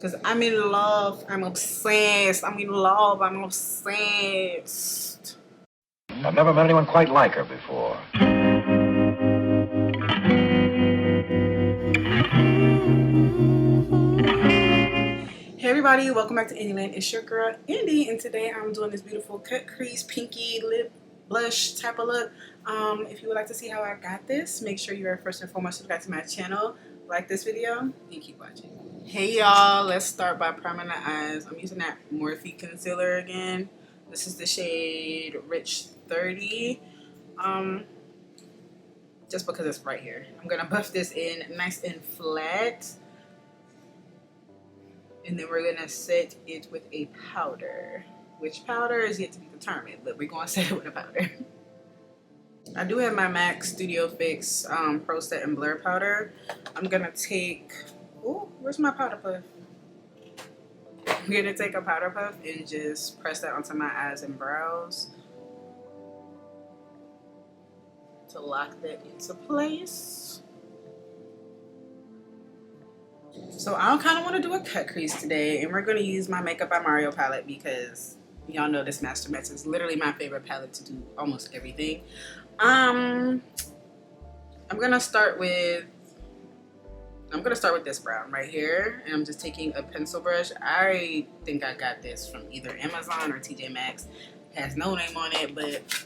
Because I'm in love. I'm obsessed. I'm in love. I'm obsessed. I've never met anyone quite like her before. Hey everybody, welcome back to Andieland. It's your girl Andie, and today I'm doing this beautiful cut crease, pinky lip blush type of look. If you would like to see how I got this, make sure you are first and foremost subscribed to my channel, like this video, and keep watching. Hey y'all, let's start by priming the eyes. I'm using that Morphe concealer again. This is the shade Rich 30. Just because it's right here. I'm gonna buff this in nice and flat. And then we're gonna set it with a powder. Which powder is yet to be determined, but we're gonna set it with a powder. I do have my MAC Studio Fix Pro Set and Blur powder. I'm gonna take, oh, where's my powder puff? I'm gonna take a powder puff and just press that onto my eyes and brows to lock that into place. So I kind of want to do a cut crease today, and we're going to use my Makeup by Mario palette because y'all know this Master Mets is literally my favorite palette to do almost everything. I'm gonna start with this brown right here, and I'm just taking a pencil brush. I think I got this from either Amazon or TJ Maxx. It has no name on it, but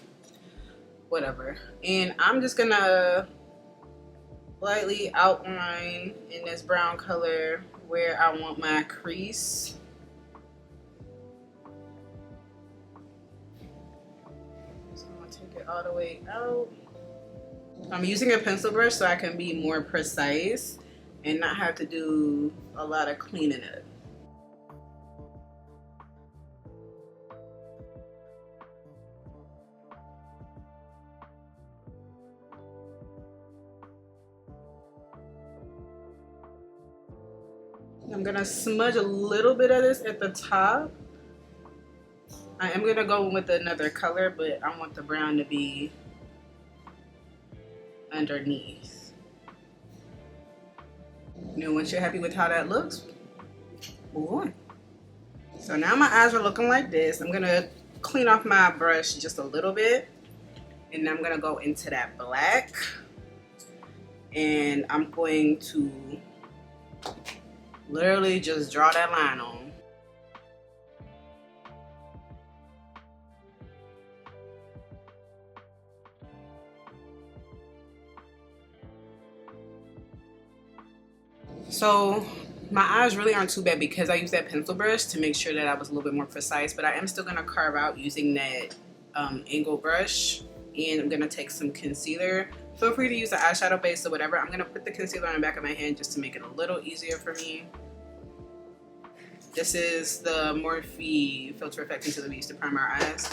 whatever. And I'm just gonna lightly outline in this brown color where I want my crease. So I'm gonna take it all the way out. I'm using a pencil brush so I can be more precise and not have to do a lot of cleaning up. I'm gonna smudge a little bit of this at the top. I am gonna go with another color, but I want the brown to be underneath. Now, once you're happy with how that looks, move on. So now my eyes are looking like this. I'm gonna clean off my brush just a little bit, and I'm gonna go into that black, and I'm going to literally just draw that line on. So my eyes really aren't too bad because I used that pencil brush to make sure that I was a little bit more precise, but I am still gonna carve out using that angle brush, and I'm gonna take some concealer. Feel free to use the eyeshadow base or whatever. I'm gonna put the concealer on the back of my hand just to make it a little easier for me. This is the Morphe Filter Effect concealer we used to prime our eyes.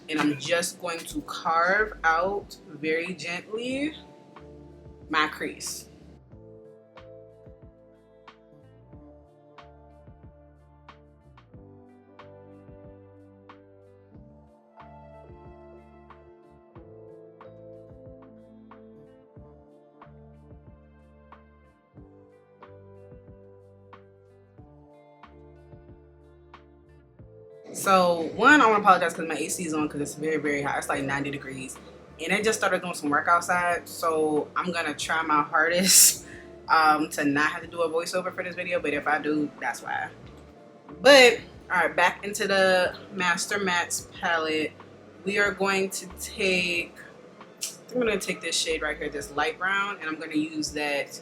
And I'm just going to carve out very gently my crease. So one, I want to apologize because my AC is on because it's very, very hot. It's like 90 degrees. And I just started doing some work outside. So I'm going to try my hardest to not have to do a voiceover for this video. But if I do, that's why. But, alright, back into the Master Mats palette. We are going to take, I'm going to take this shade right here, this light brown. And I'm going to use that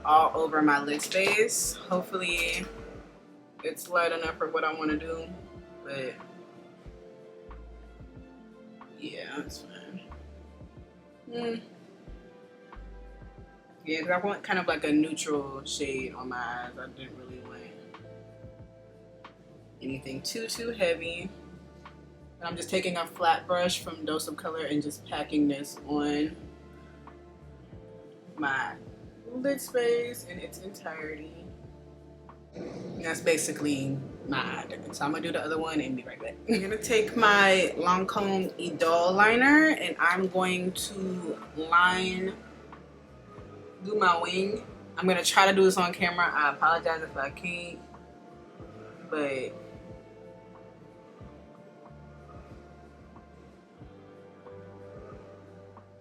all over my lid space. Hopefully it's light enough for what I want to do. But yeah, that's fine. Yeah, because I want kind of like a neutral shade on my eyes. I didn't really want anything too heavy. And I'm just taking a flat brush from Dose of Color and just packing this on my lid space in its entirety. And that's basically my eye. So I'm gonna do the other one and be right back. I'm gonna take my Lancome Idol liner and I'm going to do my wing. I'm gonna try to do this on camera. I apologize if I can't. but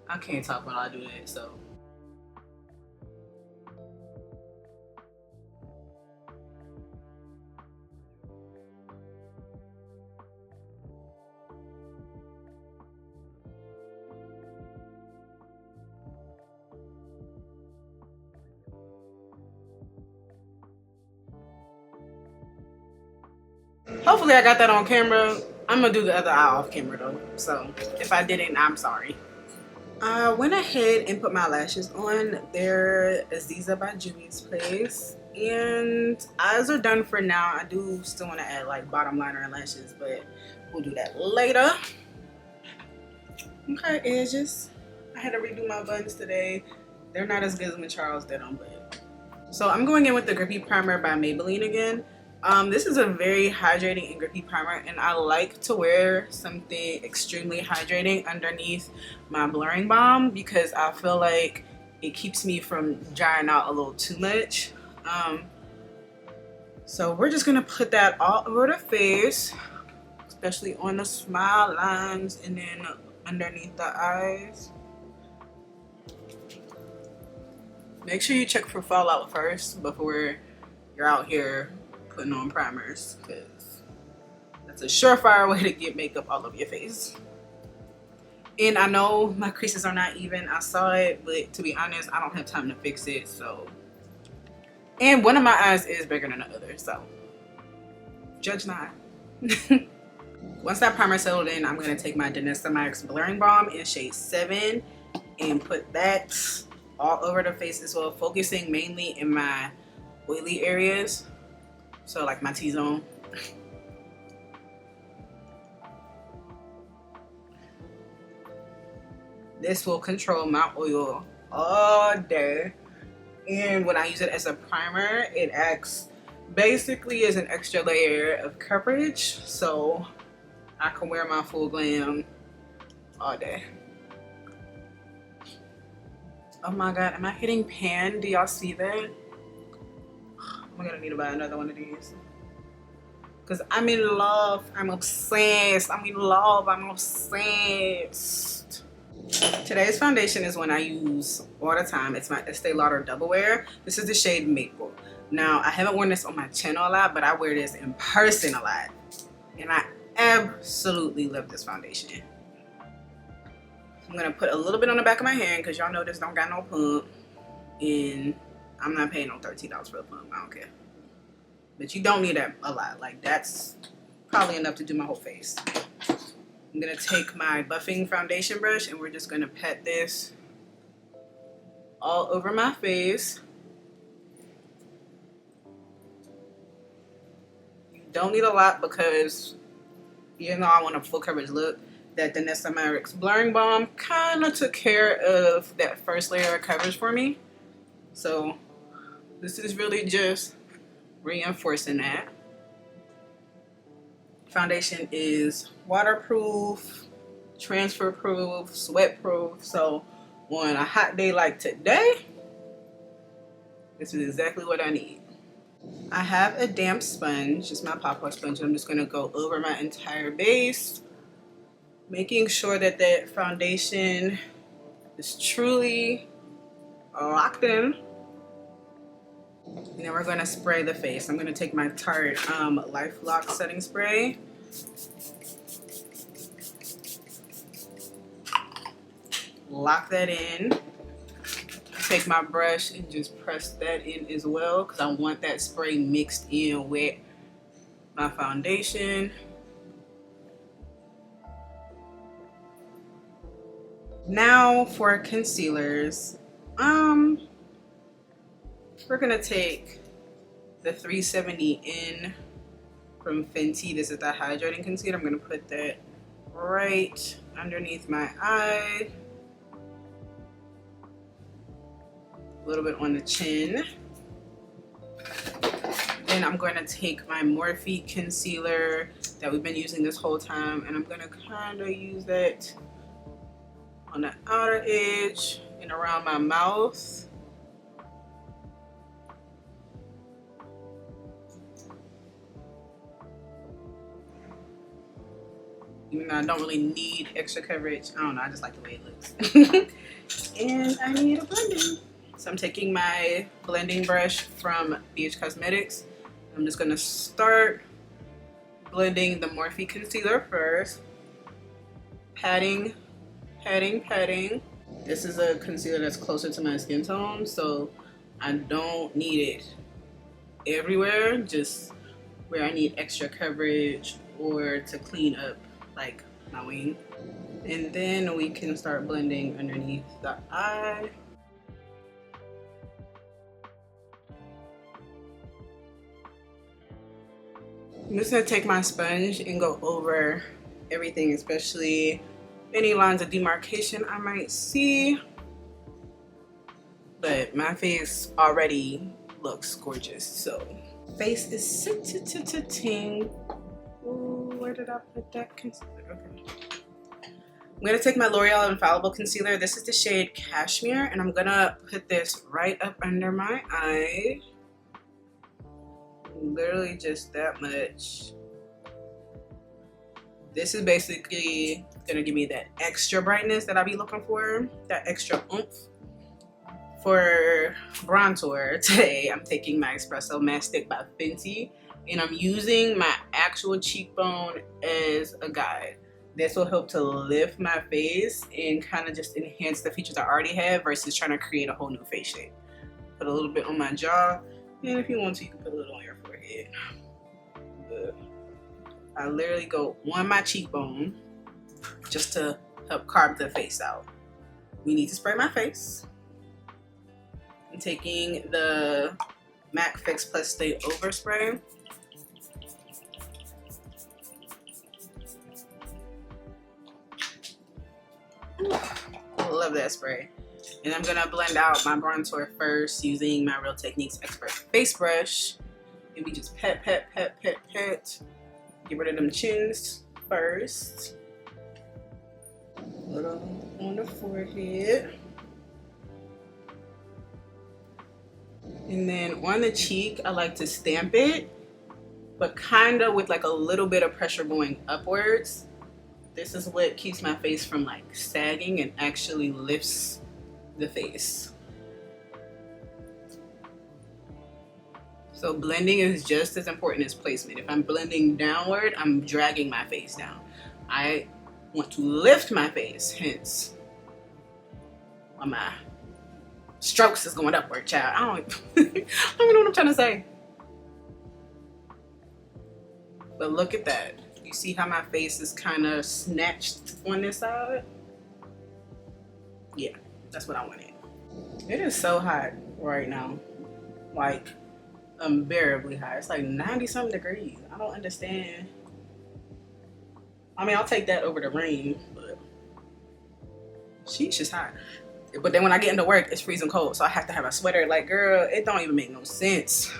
I can't talk when I do that, so. Hopefully I got that on camera. I'm gonna do the other eye off camera though, so if I didn't, I'm sorry. I went ahead and put my lashes on. They're Aziza by Juvia's Place, and eyes are done for now. I do still want to add like bottom liner and lashes, but we'll do that later. Okay, edges. I had to redo my buttons today. They're not as good as when Charles did them, but. So I'm going in with the Grippy Primer by Maybelline again. This is a very hydrating and grippy primer, and I like to wear something extremely hydrating underneath my blurring balm because I feel like it keeps me from drying out a little too much. So we're just gonna put that all over the face, especially on the smile lines and then underneath the eyes. Make sure you check for fallout first before you're out here putting on primers, because that's a surefire way to get makeup all over your face. And I know my creases are not even. I saw it, but to be honest, I don't have time to fix it. So, and one of my eyes is bigger than the other, so judge not. Once that primer settled in, I'm gonna take my Danessa Myricks blurring balm in shade 7 and put that all over the face as well, focusing mainly in my oily areas. So like my T-zone. This will control my oil all day. And when I use it as a primer, it acts basically as an extra layer of coverage. So I can wear my full glam all day. Oh my God, am I hitting pan? Do y'all see that? I'm gonna need to buy another one of these. Cause I'm in love, I'm obsessed. I'm in love, I'm obsessed. Today's foundation is one I use all the time. It's my Estée Lauder Double Wear. This is the shade Maple. Now, I haven't worn this on my channel a lot, but I wear this in person a lot. And I absolutely love this foundation. I'm gonna put a little bit on the back of my hand because y'all know this don't got no pump. And I'm not paying no $13 for a pump. I don't care. But you don't need that a lot. Like, that's probably enough to do my whole face. I'm going to take my buffing foundation brush and we're just going to pat this all over my face. You don't need a lot because even though I want a full coverage look, that Danessa Myricks blurring balm kind of took care of that first layer of coverage for me. So this is really just reinforcing that. Foundation is waterproof, transfer proof, sweat proof. So on a hot day like today, this is exactly what I need. I have a damp sponge, just my pop-up sponge. I'm just gonna go over my entire base, making sure that that foundation is truly locked in. And then we're going to spray the face. I'm going to take my Tarte Life Lock setting spray. Lock that in. Take my brush and just press that in as well because I want that spray mixed in with my foundation. Now for concealers. We're gonna take the 370N from Fenty. This is the hydrating concealer. I'm gonna put that right underneath my eye. A little bit on the chin. Then I'm going to take my Morphe concealer that we've been using this whole time, and I'm going to kind of use that on the outer edge and around my mouth. Even though I don't really need extra coverage. I don't know, I just like the way it looks. And I need a blending. So I'm taking my blending brush from BH Cosmetics. I'm just gonna start blending the Morphe concealer first. Patting. This is a concealer that's closer to my skin tone, so I don't need it everywhere, just where I need extra coverage or to clean up like my wing. And then we can start blending underneath the eye. I'm just gonna take my sponge and go over everything, especially any lines of demarcation I might see. But my face already looks gorgeous, so face is sitting. Where did I put that concealer? Okay. I'm gonna take my L'Oreal Infallible Concealer. This is the shade Cashmere, and I'm gonna put this right up under my eye. Literally just that much. This is basically gonna give me that extra brightness that I be looking for, that extra oomph. For bronzer today, I'm taking my Espresso Matte Stick by Fenty, and I'm using my actual cheekbone as a guide. This will help to lift my face and kind of just enhance the features I already have versus trying to create a whole new face shape. Put a little bit on my jaw, and if you want to, you can put a little on your forehead. But I literally go on my cheekbone just to help carve the face out. We need to spray my face. I'm taking the MAC Fix Plus Stay Over Spray. Love that spray. And I'm gonna blend out my bronzer first using my Real Techniques Expert Face Brush. And we just pet. Get rid of them chins first. A little on the forehead. And then on the cheek, I like to stamp it, but kind of with like a little bit of pressure going upwards. This is what keeps my face from like sagging and actually lifts the face. So blending is just as important as placement. If I'm blending downward, I'm dragging my face down. I want to lift my face, hence why my strokes is going upward, child. I don't even know what I'm trying to say. But look at that. You see how my face is kind of snatched on this side? Yeah, that's what I wanted. It is so hot right now. Like, unbearably hot. It's like 90 something degrees. I don't understand. I mean, I'll take that over the rain, but sheesh, it's hot. But then when I get into work, it's freezing cold, so I have to have a sweater. Like, girl, it don't even make no sense.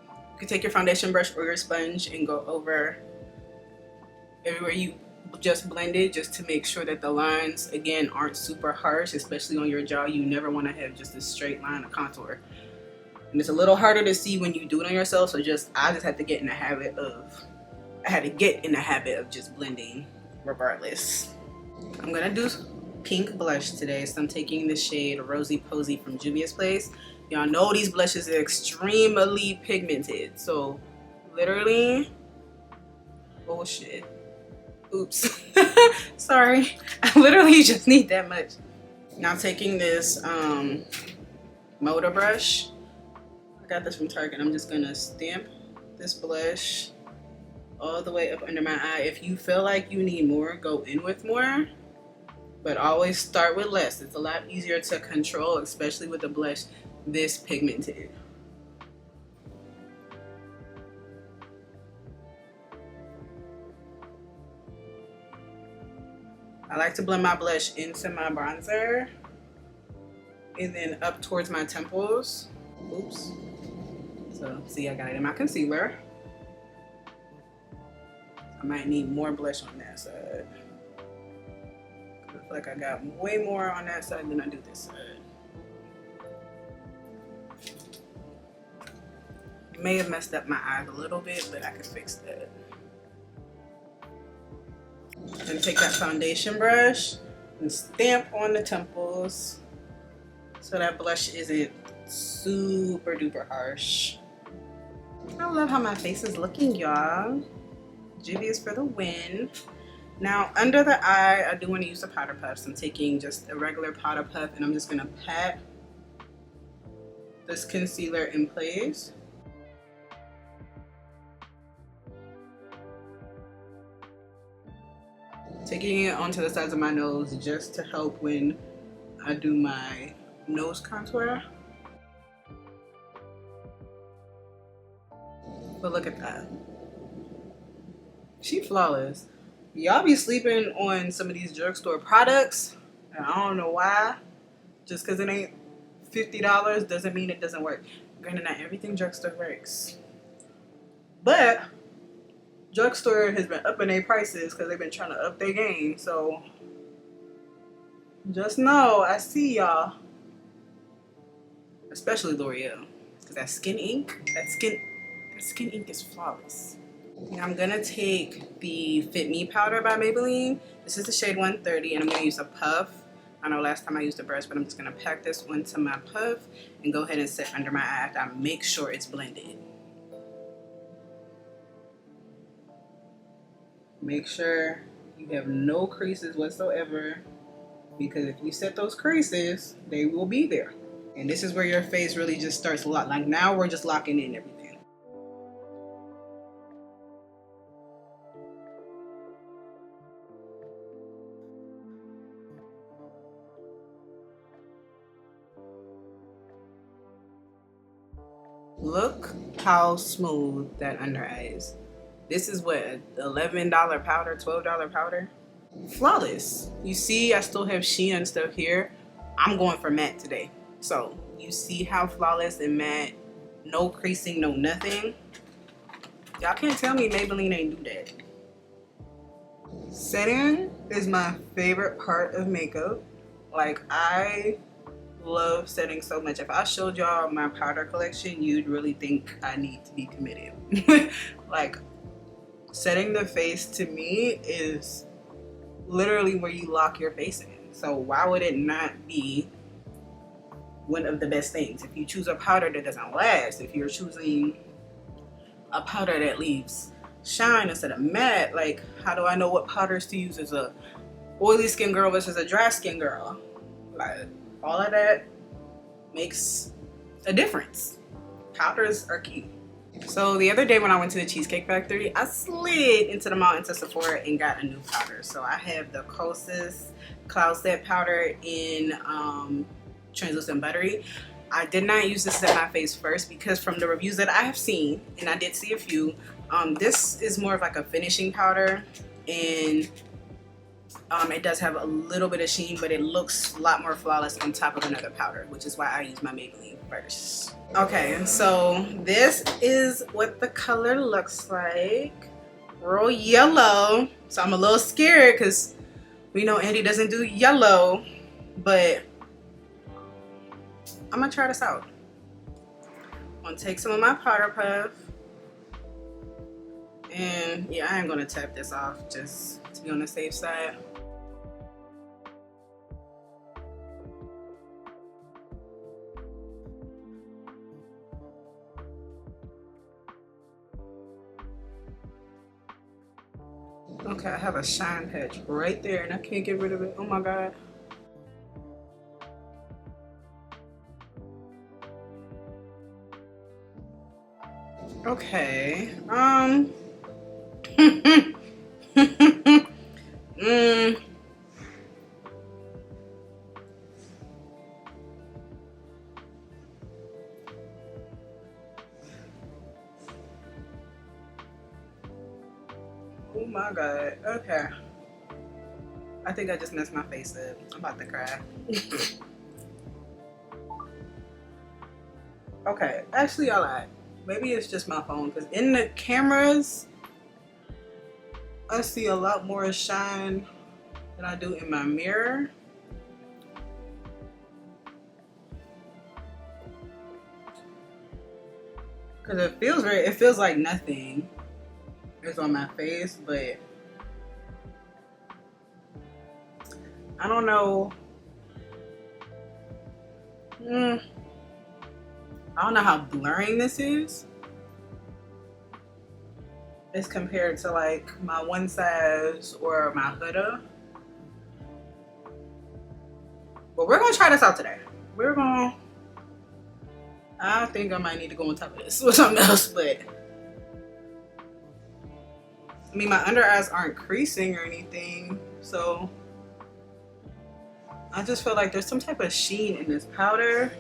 You can take your foundation brush or your sponge and go over everywhere you just blended, just to make sure that the lines, again, aren't super harsh, especially on your jaw. You never want to have just a straight line of contour. And it's a little harder to see when you do it on yourself, so I just had to get in the habit of just blending regardless. I'm gonna do pink blush today, so I'm taking the shade Rosy Posey from Juvia's Place. Y'all know these blushes are extremely pigmented, so literally, oh shit, oops, sorry, I literally just need that much. Now taking this motor brush, I got this from Target. I'm just gonna stamp this blush all the way up under my eye. If you feel like you need more, go in with more, but always start with less. It's a lot easier to control, especially with a blush this pigmented. I like to blend my blush into my bronzer and then up towards my temples. Oops. So see, I got it in my concealer. I might need more blush on that side. I feel like I got way more on that side than I do this side. May have messed up my eyes a little bit, but I can fix that. And take that foundation brush and stamp on the temples so that blush isn't super duper harsh. I love how my face is looking, y'all. Juvia's for the win. Now under the eye, I do want to use the powder puffs. I'm taking just a regular powder puff and I'm just gonna pat this concealer in place. Taking it onto the sides of my nose just to help when I do my nose contour. But look at that. She flawless. Y'all be sleeping on some of these drugstore products, and I don't know why. Just because it ain't $50 doesn't mean it doesn't work. Granted, not everything drugstore works. But drugstore has been upping their prices because they've been trying to up their game. So just know, I see y'all. Especially L'Oreal. Because that skin ink, that skin ink is flawless. Now I'm gonna take the Fit Me powder by Maybelline. This is the shade 130 and I'm gonna use a puff. I know last time I used a brush, but I'm just gonna pack this onto my puff and go ahead and set under my eye after I make sure it's blended. Make sure you have no creases whatsoever, because if you set those creases, they will be there. And this is where your face really just starts like now we're just locking in everything. Look how smooth that under eye is. This is what, $11 powder, $12 powder? Flawless. You see, I still have sheen and stuff here. I'm going for matte today. So you see how flawless and matte, no creasing, no nothing. Y'all can't tell me Maybelline ain't do that. Setting is my favorite part of makeup. Like, I love setting so much. If I showed y'all my powder collection, you'd really think I need to be committed. Like, setting the face to me is literally where you lock your face in. So why would it not be one of the best things? If you choose a powder that doesn't last, if you're choosing a powder that leaves shine instead of matte, like, how do I know what powders to use as a oily skin girl versus a dry skin girl? Like, all of that makes a difference. Powders are key. So the other day when I went to the Cheesecake Factory, I slid into the mall into Sephora and got a new powder. So I have the Kosas Cloud Set powder in Translucent Buttery. I did not use this at my face first because from the reviews that I have seen, and I did see a few, this is more of like a finishing powder, and it does have a little bit of sheen, but it looks a lot more flawless on top of another powder, which is why I use my Maybelline first. Okay, and so this is what the color looks like. Real yellow. So I'm a little scared because we know Andie doesn't do yellow, but I'm gonna try this out. I'm gonna take some of my powder puff, and yeah, I am gonna tap this off just to be on the safe side. Okay, I have a shine patch right there and I can't get rid of it. Oh my god. Okay. Oh my god. Okay. I think I just messed my face up. I'm about to cry. Okay. Actually, I lied. Maybe it's just my phone, because in the cameras, I see a lot more shine than I do in my mirror. Because it feels like nothing is on my face, but I don't know. I don't know how blurring this is as compared to like my One Size or my Huda. But we're gonna try this out today. I think I might need to go on top of this or something else, but I mean, my under eyes aren't creasing or anything, so I just feel like there's some type of sheen in this powder.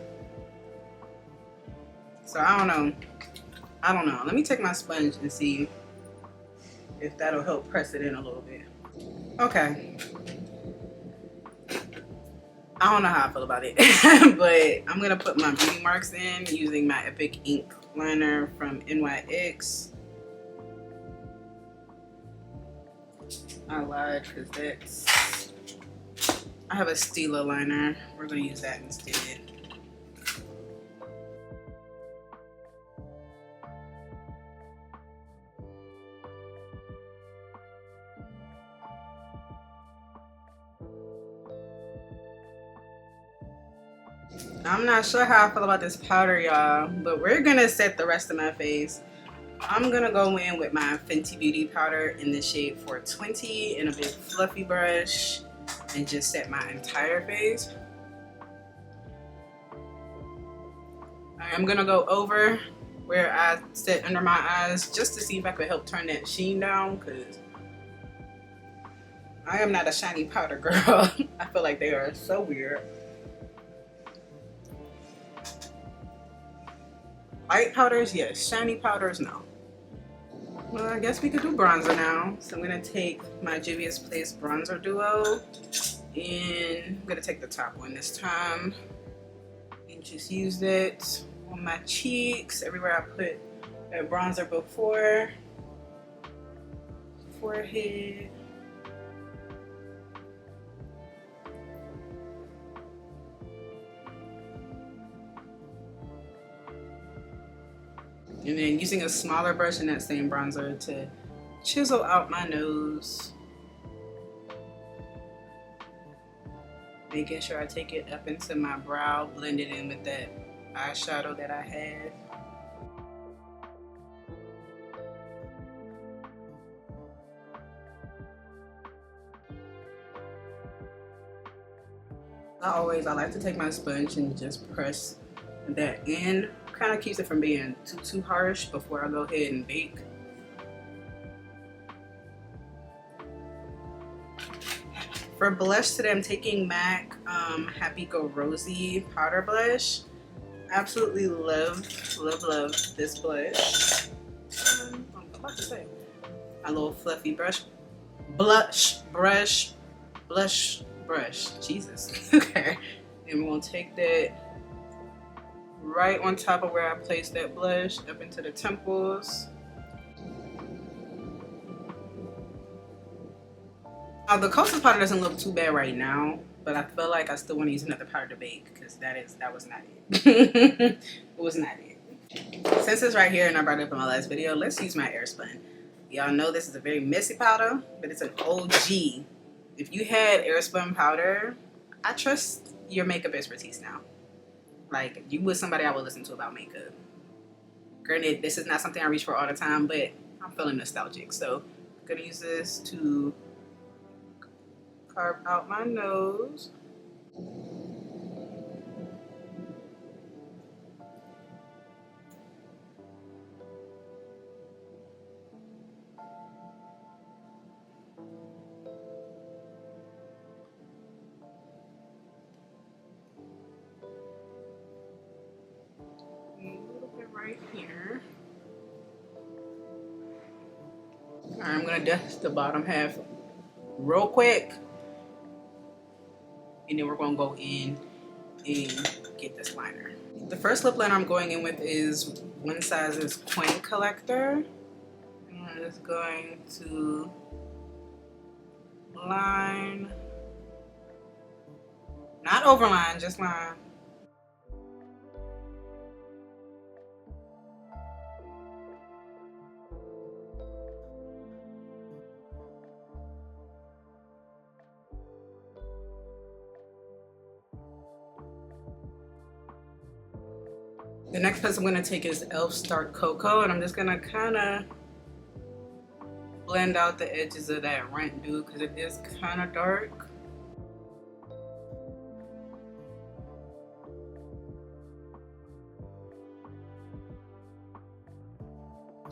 So I don't know. Let me take my sponge and see if that'll help press it in a little bit. Okay. I don't know how I feel about it, but I'm gonna put my beauty marks in using my Epic Ink liner from NYX. I lied because I have a Stila liner. We're gonna use that instead. I'm not sure how I feel about this powder, y'all, but we're gonna set the rest of my face. I'm gonna go in with my Fenty Beauty powder in the shade 420 in a big fluffy brush and just set my entire face. I'm gonna go over where I set under my eyes just to see if I could help turn that sheen down, because I am not a shiny powder girl. I feel like they are so weird. Light powders, yes. Shiny powders, no. Well, I guess we could do bronzer now. So I'm gonna take my Juvia's Place bronzer duo, and I'm gonna take the top one this time and just use it on my cheeks, everywhere I put that bronzer before. Forehead. And then using a smaller brush in that same bronzer to chisel out my nose. Making sure I take it up into my brow, blend it in with that eyeshadow that I had. I like to take my sponge and just press that in. Kind of keeps it from being too harsh before I go ahead and bake. For blush today, I'm taking MAC Happy-Go-Rosy powder blush. Absolutely love this blush. I'm about to say my little fluffy blush brush. Jesus. Okay, and we're gonna take that right on top of where I placed that blush, up into the temples. The Kosas powder doesn't look too bad right now, but I feel like I still want to use another powder to bake, because that was not it. It was not it. Since it's right here and I brought it up in my last video, let's use my Airspun. Y'all know this is a very messy powder, but it's an OG. If you had Airspun powder, I trust your makeup expertise now. Like, you was somebody I would listen to about makeup. Granted, this is not something I reach for all the time, but I'm feeling nostalgic. So I'm gonna use this to carve out my nose. Right here. All right, I'm gonna dust the bottom half real quick, and then we're gonna go in and get this liner. The first lip liner I'm going in with is One Size's Coin Collector. I'm just going to line, not overline, just line. The next pencil I'm going to take is e.l.f. Dark Cocoa, and I'm just going to kind of blend out the edges of that rent dew because it is kind of dark.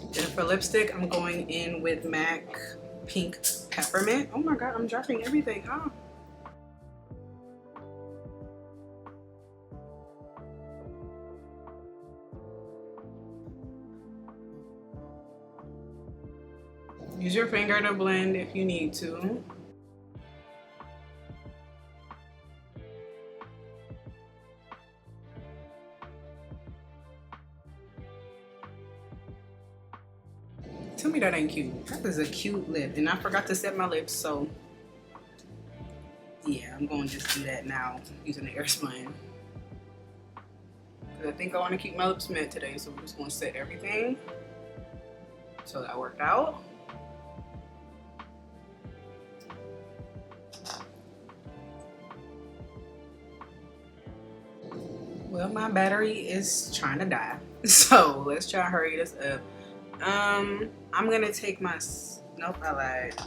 And for lipstick, I'm going in with MAC Pink Peppermint. Oh my god, I'm dropping everything, huh? Use your finger to blend if you need to. Tell me that ain't cute. That is a cute lip. And I forgot to set my lips, so yeah, I'm going to just do that now using the Airspun. I think I want to keep my lips matte today, so we're just going to set everything. So that worked out. Well, my battery is trying to die, so let's try to hurry this up. I'm gonna take my, nope, I lied.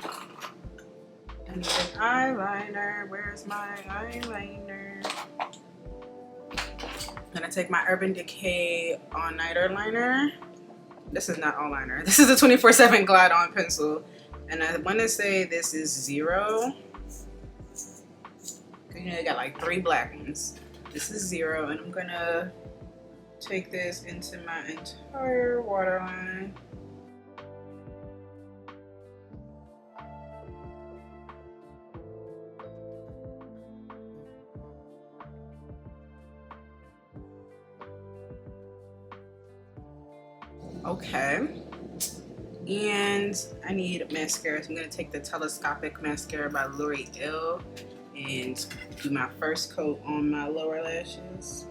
I need an eyeliner. Where's my eyeliner? I'm gonna take my Urban Decay All Nighter liner. This is not all liner. This is a 24/7 Glide On pencil, and I want to say this is 0. You know, I got like 3 black ones. This is 0, and I'm gonna take this into my entire waterline. Okay, and I need mascara, so I'm going to take the Telescopic mascara by Loreal and do my first coat on my lower lashes.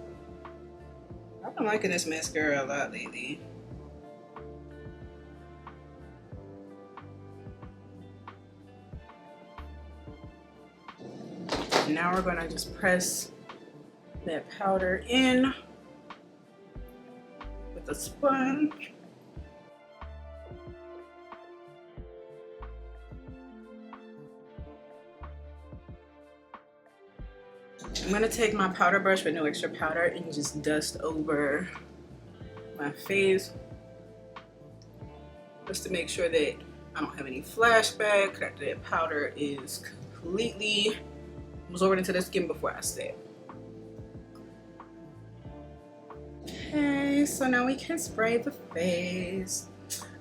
I've been liking this mascara a lot lately. Now we're going to just press that powder in with a sponge. I'm gonna take my powder brush with no extra powder and just dust over my face just to make sure that I don't have any flashback, that the powder is completely absorbed into the skin before I set. Okay, so now we can spray the face.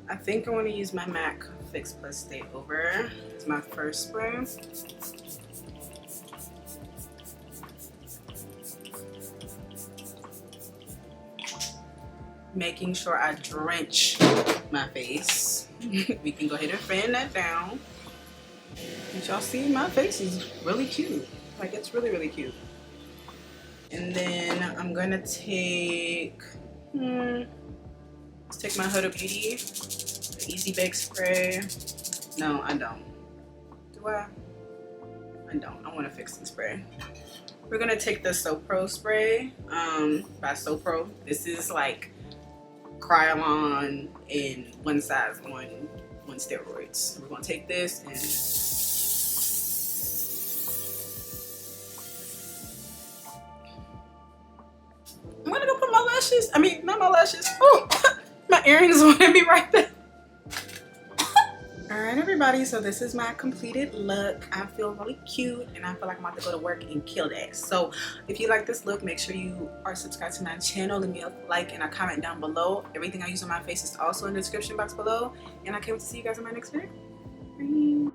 I think I want to use my MAC Fix Plus Stay Over. It's my first spray. Making sure I drench my face. We can go ahead and fan that down. As y'all see, my face is really cute. Like, it's really, really cute. And then I'm gonna take, let's take my Huda Beauty, the Easy Bake Spray. No, I don't. Do I? I don't. I want to fix the spray. We're gonna take the So Pro spray by So Pro. This is like Kryolan in one size on steroids. We're gonna take this and I'm gonna go put my lashes. I mean, not my lashes. Oh, my earrings want to be right there. Alright everybody, so this is my completed look. I feel really cute and I feel like I'm about to go to work and kill that. So if you like this look, make sure you are subscribed to my channel. Leave me a like and a comment down below. Everything I use on my face is also in the description box below. And I can't wait to see you guys in my next video. Bye.